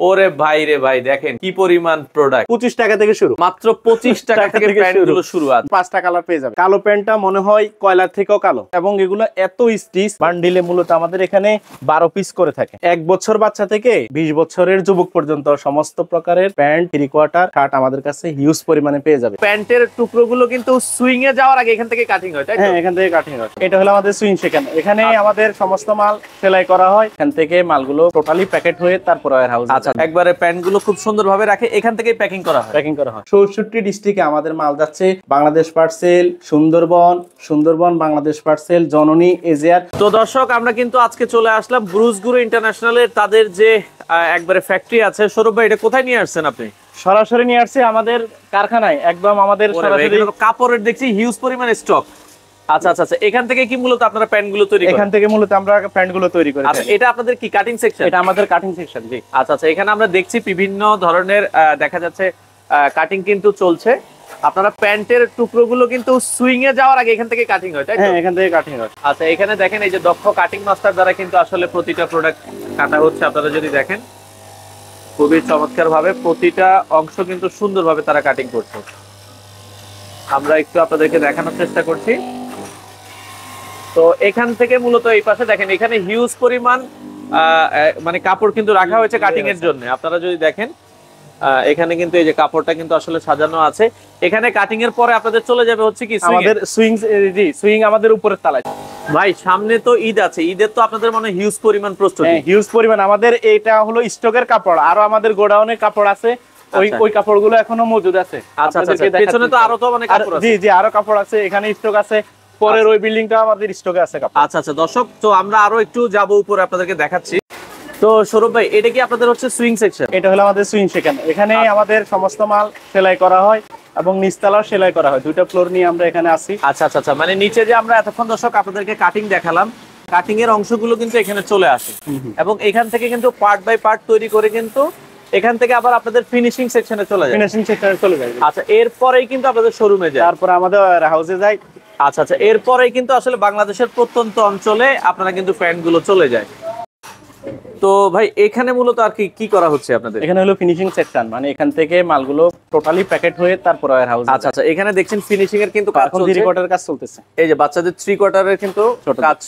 ওরে ভাই রে ভাই, দেখেন কি পরিমাণ প্রোডাক্ট। 25 টাকা থেকে শুরু, মাত্র 25 টাকা থেকে প্যান্টগুলো শুরু আছে। 5টা কালার পেয়ে যাবে। কালো প্যান্টটা মনে হয় কয়লার থেকেও কালো, এবং এগুলো এত স্টিচ বান্ডিলে মূলত আমাদের এখানে 12 পিস করে থাকে। 1 বছর বাচ্চা থেকে 20 বছরের যুবক পর্যন্ত সমস্ত প্রকারের প্যান্ট, 3 কোয়ার্টার, শার্ট আমাদের কাছে হিউজ পরিমাণে পেয়ে যাবে। প্যান্টের টুকরোগুলো কিন্তু সুইং এ যাওয়ার আগে এখান থেকে কাটিং হয়, তাই তো? হ্যাঁ, এখান থেকে কাটিং হয়। এটা হলো আমাদের সুইং সেকশন। এখানে আমাদের সমস্ত মাল সেলাই করা হয়। এখান থেকে মালগুলো টোটালি প্যাকেট হয়ে তারপর ওয়্যার হাউস। আচ্ছা, একবারে প্যান্টগুলো খুব সুন্দরভাবে রাখে, এখান থেকেই প্যাকিং করা হয়। 64 ডিস্ট্রিক্টে আমাদের মাল যাচ্ছে। বাংলাদেশ পার্সেল, সুন্দরবন বাংলাদেশ পার্সেল, জননী, এজিআর। তো দর্শক, আমরা কিন্তু আজকে চলে আসলাম ব্রুসগুরু ইন্টারন্যাশনালের তাদের যে একবারে ফ্যাক্টরি আছে। সৌরভ ভাই, এটা কোথায় নিয়ে আসছেন আপনি? সরাসরি নিয়ে আসছে আমাদের কারখানায়, একদম আমাদের সরাসরি। কাপড়ের দেখছি হিউজ পরিমাণে স্টক। আচ্ছা আচ্ছা আচ্ছা, এখান থেকে কি মূলত আপনারা প্যান্টগুলো তৈরি করেন? এখান থেকে মূলত আমরা প্যান্টগুলো তৈরি করি। আচ্ছা, এটা আপনাদের কি কাটিং সেকশন? এটা আমাদের কাটিং সেকশন, জি। আচ্ছা আচ্ছা, এখানে আমরা দেখছি বিভিন্ন ধরনের দেখা যাচ্ছে কাটিং কিন্তু চলছে। আপনারা প্যান্টের টুকরোগুলো কিন্তু সুইং এ যাওয়ার আগে এখান থেকে কাটিং হয়, তাই তো? হ্যাঁ, এখান থেকে কাটিং হয়। আচ্ছা, এখানে দেখেন এই যে দক্ষ কাটিং মাস্টার দ্বারা কিন্তু আসলে প্রতিটা প্রোডাক্ট কাটা হচ্ছে। আপনারা যদি দেখেন খুবই চমৎকার ভাবে প্রতিটা অংশ কিন্তু সুন্দরভাবে তারা কাটিং করছে। আমরা একটু আপনাদেরকে দেখানোর চেষ্টা করছি। তো এখান থেকে মূলত এই পাশে দেখেন, এখানে হিউজ পরিমাণ মানে কাপড় কিন্তু রাখা হয়েছে কাটিং এর জন্য। আপনারা যদি দেখেন এখানে কিন্তু এই যে কাপড়টা কিন্তু আসলে সাজানো আছে। এখানে কাটিং এর পরে আপনাদের চলে যাবে হচ্ছে কি আমাদের সুইং, জি, সুইং আমাদের উপরের তলায়। ভাই, সামনে তো ঈদ আছে, ঈদের তো আপনাদের মনে হিউজ পরিমাণ প্রস্তুতি। হ্যাঁ, হিউজ পরিমাণ। আমাদের এটা হলো স্টকের কাপড়, আরো আমাদের গোডাউনে কাপড় আছে। ওই কাপড়গুলো এখনো মজুদ আছে। আচ্ছা আচ্ছা, পেছনে তো আরো তো অনেক কাপড় আছে। জি জি, আরো কাপড় আছে, এখানে স্টক আছে। পরের ওই বিল্ডিংটা আমাদের স্টকে আছে কাপড়। আচ্ছা আচ্ছা দর্শক, তো আমরা আরো একটু যাব উপরে, আপনাদেরকে দেখাচ্ছি। তো সৌরভ ভাই, এটা কি আপনাদের হচ্ছে সুইং সেকশন? এটা হলো আমাদের সুইং সেকশন। এখানে আমাদের সমস্ত মাল সেলাই করা হয় এবং নিচতলাও সেলাই করা হয়। 2টা ফ্লোর নিয়ে আমরা এখানে আছি। আচ্ছা আচ্ছা আচ্ছা, মানে নিচে যে আমরা এতক্ষণ দর্শক আপনাদেরকে কাটিং দেখালাম, কাটিং এর অংশগুলো কিন্তু এখানে চলে আসে এবং এখান থেকে কিন্তু পার্ট বাই পার্ট তৈরি করে কিন্তু এখান থেকে আবার আপনাদের ফিনিশিং সেকশনে চলে যায়। ফিনিশিং সেকশনে চলে যায়। আচ্ছা, এরপরেই কিন্তু আপনাদের শোরুমে যায়, তারপর আমাদের হাউসে যায়। আচ্ছা আচ্ছা, এরপরেই কিন্তু আসলে বাংলাদেশের প্রত্যন্ত অঞ্চলে আপনারা কিন্তু প্যান্টগুলো চলে যায়। তো ভাই, এখানে মূলত আর কি করা হচ্ছে আপনাদের? এখানে হলো ফিনিশিং সেকশন, মানে এখান থেকে মালগুলো টোটালি প্যাকেট হয়ে তারপর ওয়্যার হাউস। আচ্ছা আচ্ছা, এখানে দেখছেন ফিনিশিং এর কিন্তু কাজ চলছে, 3 কোয়ার্টার কাজ চলতেছে। এই যে বাচ্চাদের 3 কোয়ার্টারের কিন্তু কাজ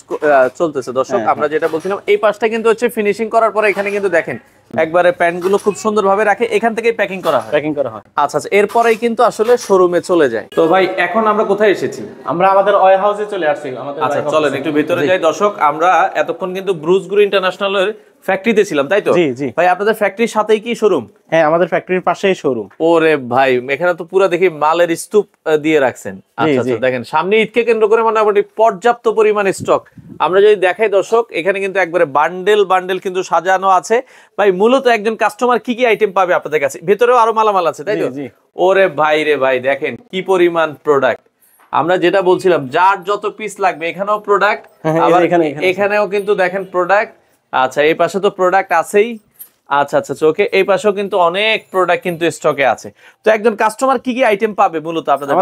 চলতেছে দর্শক। আমরা যেটা বলছিলাম, এই পাশটা কিন্তু হচ্ছে ফিনিশিং করার পরে এখানে কিন্তু দেখেন একবারে প্যান্টগুলো খুব সুন্দরভাবে রাখে, এখান থেকেই প্যাকিং করা হয়। আচ্ছা আচ্ছা, এরপরেই কিন্তু আসলে শোরুমে চলে যায়। তো ভাই, এখন আমরা কোথায় এসেছি? আমরা আমাদের ওয়্যার হাউসে চলে আসছি। আচ্ছা, চলেন একটু ভিতরে যাই। দর্শক, আমরা এতক্ষণ কিন্তু ব্রুসগুরু ইন্টারন্যাশনালের ফ্যাক্টরিতে ছিলাম, তাই তো? জি জি ভাই, আপনাদের ফ্যাক্টরির সাথেই কি শোরুম? হ্যাঁ, আমাদের ফ্যাক্টরির পাশেই শোরুম। ওরে ভাই, এখানে তো পুরো দেখি মালের স্তূপ দিয়ে রাখছেন। আচ্ছা আচ্ছা, দেখেন সামনে ঈদকে কেন্দ্র করে মোটামুটি পর্যাপ্ত পরিমাণে স্টক। আমরা যদি দেখাই দর্শক, এখানে কিন্তু একবারে বান্ডেল কিন্তু সাজানো আছে। ভাই, মূলত একজন কাস্টমার কি কি আইটেম পাবে আপনাদের কাছে? ভেতরেও আরো মালামাল আছে, তাই তো? ওরে ভাই রে ভাই, দেখেন কি পরিমাণ প্রোডাক্ট। আমরা যেটা বলছিলাম, যার যত পিস লাগবে এখানেও প্রোডাক্ট, আবার এখানেও কিন্তু দেখেন প্রোডাক্ট। আচ্ছা, এই পাশে তো প্রোডাক্ট আছেই। আচ্ছা আচ্ছা, ওকে, এই পাশেও কিন্তু অনেক প্রোডাক্ট কিন্তু স্টকে আছে। তো একজন কাস্টমার কি কি আইটেম পাবে মূলত আপনাদের?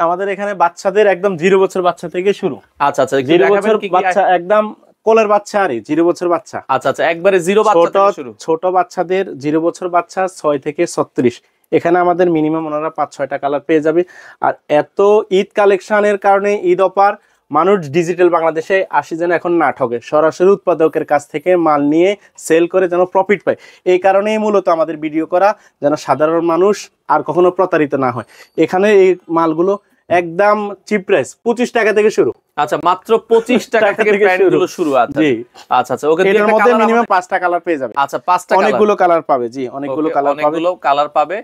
আমাদের এখানে বাচ্চাদের একদম 0 বছর বাচ্চা থেকে শুরু। আচ্ছা আচ্ছা, 0 বছর বাচ্চা, একদম কোলের বাচ্চা, আর 0 বছর বাচ্চা। আচ্ছা আচ্ছা, একবারে 0 বাচ্চা থেকে শুরু। ছোট বাচ্চাদের 0 বছর বাচ্চা 6 থেকে 36। এখানে আমাদের মিনিমাম ওনারা 5-6টা কালার পেয়ে যাবে। আর এত ঈদ কালেকশনের কারণে, ঈদ অফার, মানুষ ডিজিটাল বাংলাদেশে আসি যেন এখন না ঠকে, সরাসরি উৎপাদকের কাছ থেকে মাল নিয়ে সেল করে যেন প্রফিট পায়। এই কারণেই মূলত আমাদের ভিডিও করা, যেন সাধারণ মানুষ আর কখনো প্রতারিত না হয়। এখানে এই মালগুলো একদম চিপ প্রাইস, 25 টাকা থেকে শুরু। আচ্ছা, মাত্র 25 টাকা থেকে প্যান্টগুলো শুরু। আচ্ছা জি, আচ্ছা আচ্ছা, ওকে, এর মধ্যে মিনিমাম 5টা কালার পেয়ে যাবে। আচ্ছা, 5টা অনেকগুলো কালার পাবে। জি, অনেকগুলো কালার পাবে।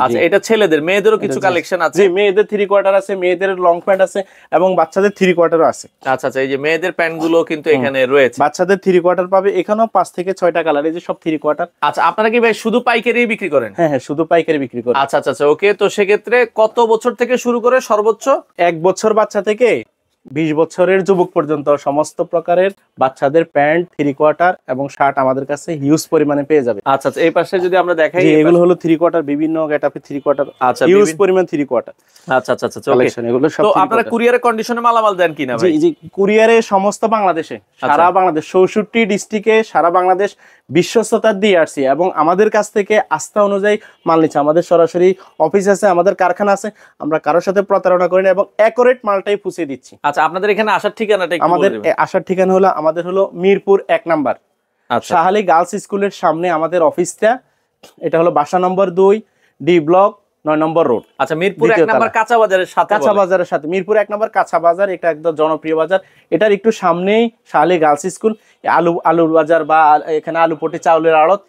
আচ্ছা, এটা ছেলেদের, মেয়েদেরও কিছু কালেকশন আছে। জি, মেয়েদের 3 কোয়ার্টার আছে, মেয়েদের লং প্যান্ট আছে এবং বাচ্চাদের 3 কোয়ার্টারও আছে। আচ্ছা আচ্ছা, এই যে মেয়েদের প্যান্টগুলো কিন্তু এখানে রয়েছে। বাচ্চাদের 3 কোয়ার্টার পাবে, এখানেও 5 থেকে 6টা কালার, এই যে সব 3 কোয়ার্টার। আচ্ছা, আপনারা কি ভাই শুধু পাইকারি বিক্রি করেন? হ্যাঁ হ্যাঁ, শুধু পাইকারি বিক্রি করি। আচ্ছা আচ্ছা, ওকে, তো সেক্ষেত্রে কত বছর থেকে শুরু করে সর্বোচ্চ? 1 বছর বাচ্চা থেকে 20 বছরের যুবক পর্যন্ত সমস্ত প্রকারের বাচ্চাদের প্যান্ট, 3 কোয়ার্টার এবং শার্ট আমাদের কাছে হিউজ পরিমাণে পেয়ে যাবে। আচ্ছা আচ্ছা, এই পাশে যদি আমরা দেখাই, এগুলো হলো 3 কোয়ার্টার, বিভিন্ন গেটআপে 3 কোয়ার্টার। আচ্ছা, হিউজ পরিমাণ 3 কোয়ার্টার। আচ্ছা আচ্ছা আচ্ছা, কালেকশন এগুলো সব। তো আপনারা কুরিয়ারের কন্ডিশনে মালামাল দেন কিনা ভাই? জি জি, কুরিয়ারে সমস্ত বাংলাদেশে, সারা বাংলাদেশ, 64 ডিস্ট্রিক্টে সারা বাংলাদেশ বিশ্বস্ততা দিয়ে আসছি এবং আমাদের কাছ থেকে আস্থা অনুযায়ী মাল নিচ্ছে। আমাদের সরাসরি অফিস আছে, আমাদের কারখানা আছে, আমরা কারোর সাথে প্রতারণা করি না এবং অ্যাকুরেট মালটাই পুষিয়ে দিচ্ছি। আচ্ছা, আপনাদের এখানে আসার ঠিকানাটা একটু আমাদের বলে দিবেন। আসার ঠিকানা হলো আমাদের হলো মিরপুর 1 নাম্বার আচ্ছা, শাহালি গার্লস স্কুলের সামনে আমাদের অফিসটা। এটা হলো বাসা নম্বর 2, ডি ব্লক, 9 নম্বর রোড। আচ্ছা, মিরপুর 1 নাম্বার কাঁচা বাজারের সাথে, কাঁচা বাজারের সাথে, মিরপুর 1 নম্বর কাঁচা বাজার, এটা একদম জনপ্রিয় বাজার। এটার একটু সামনেই শাহালি গার্লস স্কুল, আলুর বাজার বা এখানে আলুপটি চাউলের আড়ত।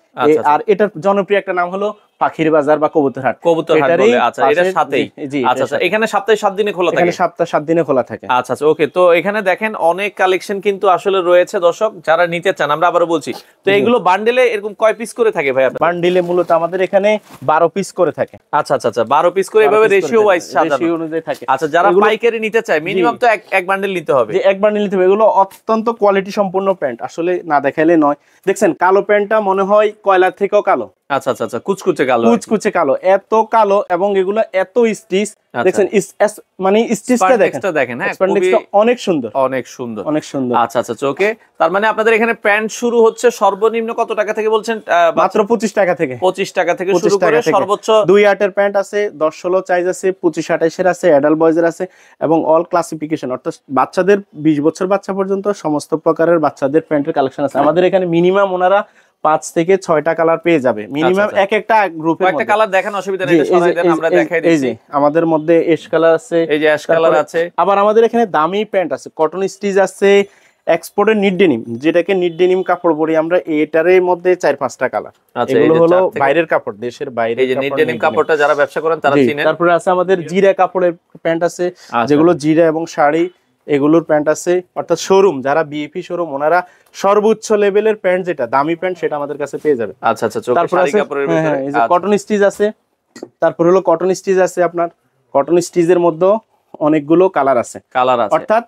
আর এটার জনপ্রিয় একটা নাম হলো পাখির বাজার বা কবুতরহাট। কবুতরহাট বলে। আচ্ছা, এটার সাথেই। আচ্ছা, এখানে সপ্তাহে 7 দিনে খোলা থাকে। এখানে সপ্তাহে 7 দিনে খোলা থাকে। আচ্ছা, ওকে। তো এখানে দেখেন অনেক কালেকশন কিন্তু আসলে রয়েছে দর্শক, যারা নিতে চান। আমরা আবারও বলছি, তো এগুলো বান্ডেলে এরকম কয় পিস করে থাকে ভাই আপনাদের? বান্ডেলে মূলত আমাদের এখানে 12 পিস করে থাকে। আচ্ছা, 12 পিস করে এভাবে রেশিও ওয়াইজ সাজানো, রেশিও অনুযায়ী থাকে। আচ্ছা, যারা পাইকারি নিতে চায় মিনিমাম তো এক বান্ডেল নিতে হবে। যে এক বান্ডেল নিতে হবে। এগুলো অত্যন্ত কোয়ালিটি সম্পন্ন প্যান্ট, আসলে না দেখাইলে নয়। দেখছেন কালো প্যান্টটা মনে হয় কয়লার থেকেও কালো। আচ্ছা, কুচকুচে কালো, কুচকুচে কালো, এত কালো এবং এগুলো এত স্টিচ। দেখছেন মানে স্টিচটা দেখেন, হ্যাঁ, অনেক সুন্দর, অনেক সুন্দর, অনেক সুন্দর। আচ্ছা, ওকে। তার মানে আপনাদের এখানে প্যান্ট শুরু হচ্ছে সর্বনিম্ন কত টাকা থেকে বলছেন? মাত্র 25 টাকা থেকে। 25 টাকা থেকে শুরু করে সর্বোচ্চ 2-8 এর প্যান্ট আছে, 10-16 সাইজ আছে, 25-28 এর আছে, অ্যাডাল্ট বয়েজের আছে এবং অল ক্লাসিফিকেশন, অর্থাৎ বাচ্চাদের 20 বছর বাচ্চা পর্যন্ত সমস্ত প্রকারের বাচ্চাদের প্যান্টের কালেকশন আছে আমাদের এখানে। মিনিমাম ওনারা 5 থেকে 6টা কালার পেয়ে যাবে মিনিমাম। একটা গ্রুপে একটা কালার দেখান, অসুবিধা নেই, এটা সরাই দেন, আমরা দেখাই দিচ্ছি। এই যে আমাদের মধ্যে অ্যাশ কালার আছে, এই যে অ্যাশ কালার আছে। আবার আমাদের এখানে দামি প্যান্ট আছে, কটন স্টিচ আছে, এক্সপোর্টের নিট ডেনিম, যেটাকে নিট ডেনিম কাপড় বলি আমরা, এটার মধ্যে 4-5টা কালার। এগুলো হলো বাইরের কাপড়, দেশের বাইরে। এই যে নিট ডেনিম কাপড়টা যারা ব্যবসা করেন তারা চিনেন। তারপরে আছে আমাদের জিরা কাপড়ের প্যান্ট আছে, যেগুলো জিরা এবং শাড়ি এগুলোর প্যান্ট আছে। অর্থাৎ শোরুম, যারা বিএপি শোরুম, ওনারা সর্বোচ্চ লেভেলের প্যান্ট, যেটা দামি প্যান্ট, সেটা আমাদের কাছে পেয়ে যাবে। আচ্ছা, তারপর আছে এই যে কটন স্টিচ আছে। তারপর হলো কটন স্টিচ আছে, আপনার কটন স্টিচের মধ্যে অনেকগুলো কালার আছে। অর্থাৎ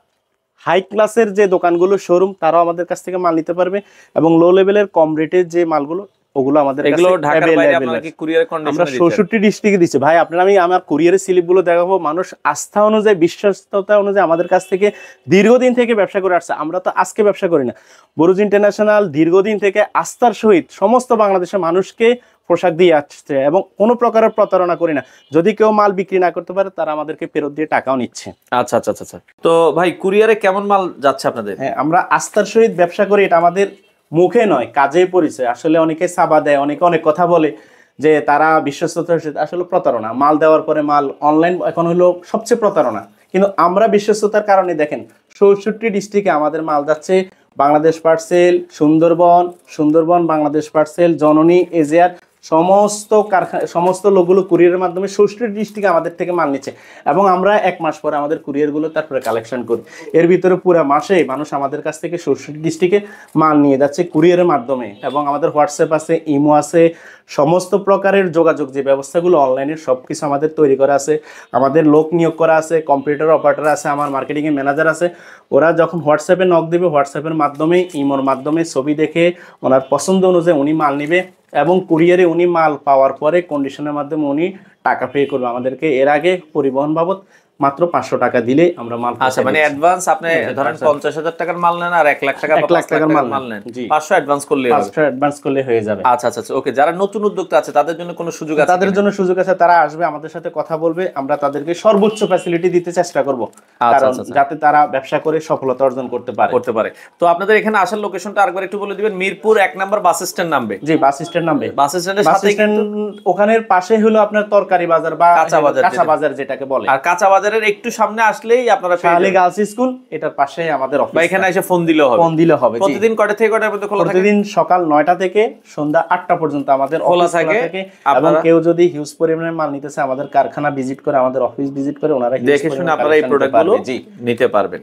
হাই ক্লাসের যে দোকানগুলো শোরুম, তারাও আমাদের কাছ থেকে মাল নিতে পারবে এবং লো লেভেলের কম রেটের যে মালগুলো, ওগুলো আমাদের কাছে ঢাকার বাইরে আপনারা কি কুরিয়ার কন্ডিশনে আমরা 66 ডিস্ট্রিক্টে দিচ্ছি ভাই। আমি আমার কুরিয়ারের স্লিপগুলো দেখাবো। মানুষ আস্থা অনুযায়ী, বিশ্বস্ততা অনুযায়ী আমাদের কাছ থেকে দীর্ঘদিন থেকে ব্যবসা করে আসছে। আমরা তো আজকে ব্যবসা করি না, বুরুজ ইন্টারন্যাশনাল দীর্ঘদিন থেকে আস্থার সহিত সমস্ত বাংলাদেশের মানুষকে পোশাক দিয়ে আসছে এবং কোনো প্রকারের প্রতারণা করি না। যদি কেউ মাল বিক্রি না করতে পারে, তারা আমাদেরকে ফেরত দিয়ে টাকাও নিচ্ছে। আচ্ছা। তো ভাই কুরিয়ারে কেমন মাল যাচ্ছে আপনাদের? হ্যাঁ, আমরা আস্থার সহিত ব্যবসা করি, এটা আমাদের মুখে নয়, কাজে পরিচয়। আসলে অনেকে সাবা দেয়, অনেকে অনেক কথা বলে যে তারা বিশ্বস্ততার সাথে, আসলে প্রতারণা। মাল দেওয়ার পরে মাল অনলাইন এখন হলো সবচেয়ে প্রতারণা। কিন্তু আমরা বিশ্বস্ততার কারণে দেখেন 66 ডিস্ট্রিক্টে আমাদের মাল যাচ্ছে। বাংলাদেশ পার্সেল, সুন্দরবন বাংলাদেশ পার্সেল, জননী, এজিআর, সমস্ত লোকগুলো কুরিয়ারের মাধ্যমে 66 ডিস্ট্রিক্টে আমাদের থেকে মাল নিচ্ছে এবং আমরা 1 মাস পরে আমাদের কুরিয়ারগুলো তারপরে কালেকশন করি। এর ভিতরে পুরো মাসে মানুষ আমাদের কাছ থেকে 66 ডিস্ট্রিক্টে মাল নিয়ে যাচ্ছে কুরিয়ারের মাধ্যমে। এবং আমাদের হোয়াটসঅ্যাপ আছে, ইমো আছে, সমস্ত প্রকারের যোগাযোগ যে ব্যবস্থাগুলো অনলাইনের সবকিছু আমাদের তৈরি করা আছে। আমাদের লোক নিয়োগ করা আছে, কম্পিউটার অপারেটর আছে, আমার মার্কেটিং এর ম্যানেজার আছে। ওরা যখন হোয়াটসঅ্যাপে নক দেবে, হোয়াটসঅ্যাপের মাধ্যমে, ইমোর মাধ্যমে ছবি দেখে ওনার পছন্দ অনুযায়ী উনি মাল নেবে এবং কুরিয়ারে উনি মাল পাওয়ার পরে কন্ডিশনের মাধ্যমে উনি টাকা পে করবে আমাদেরকে। এর আগে পরিবহন বাবদ মাত্র 500 টাকা দিলে আমরা মাল। আচ্ছা, মানে অ্যাডভান্স আপনি ধরেন 50,000 টাকার মাল নেন আর 1 লাখ টাকা 1 লাখ টাকার মাল নেন, 500 অ্যাডভান্স করলে হবে। 500 অ্যাডভান্স করলে হয়ে যাবে। আচ্ছা, ওকে। যারা নতুন উদ্যোক্তা আছে তাদের জন্য কোনো সুযোগ আছে? তাদের জন্য সুযোগ আছে, তারা আসবে, আমাদের সাথে কথা বলবে, আমরা তাদেরকে সর্বোচ্চ ফ্যাসিলিটি দিতে চেষ্টা করব, কারণ যাতে তারা ব্যবসা করে সফলতা অর্জন করতে পারে। তো আপনাদের এখানে আসার লোকেশনটা আরেকবার একটু বলে দিবেন। মিরপুর 1 নাম্বার বাস স্ট্যান্ড নামবে। জি, বাস স্ট্যান্ড নামবে। বাস স্ট্যান্ডের সাথে ওখানের পাশে হলো আপনার তরকারি বাজার বা কাঁচা বাজার যেটাকে বলে। আর কাঁচা বাজারের একটু সামনে আসলেই আপনারা শাহালি গার্লস স্কুল, এটার পাশে আমাদের অফিস। বা এখানে এসে ফোন দিলে হবে। প্রতিদিন কয়টা থেকে কয়টার মধ্যে খোলা থাকে? প্রতিদিন সকাল 9টা থেকে সন্ধ্যা 8টা পর্যন্ত আমাদের খোলা থাকে। এবং কেউ যদি হিউজ পরিমাণের মাল নিতেছে, আমাদের কারখানা ভিজিট করে, আমাদের অফিস ভিজিট করে, ওনারা দেখে শুনে আপনারা এই প্রোডাক্টগুলো নিতে পারবেন।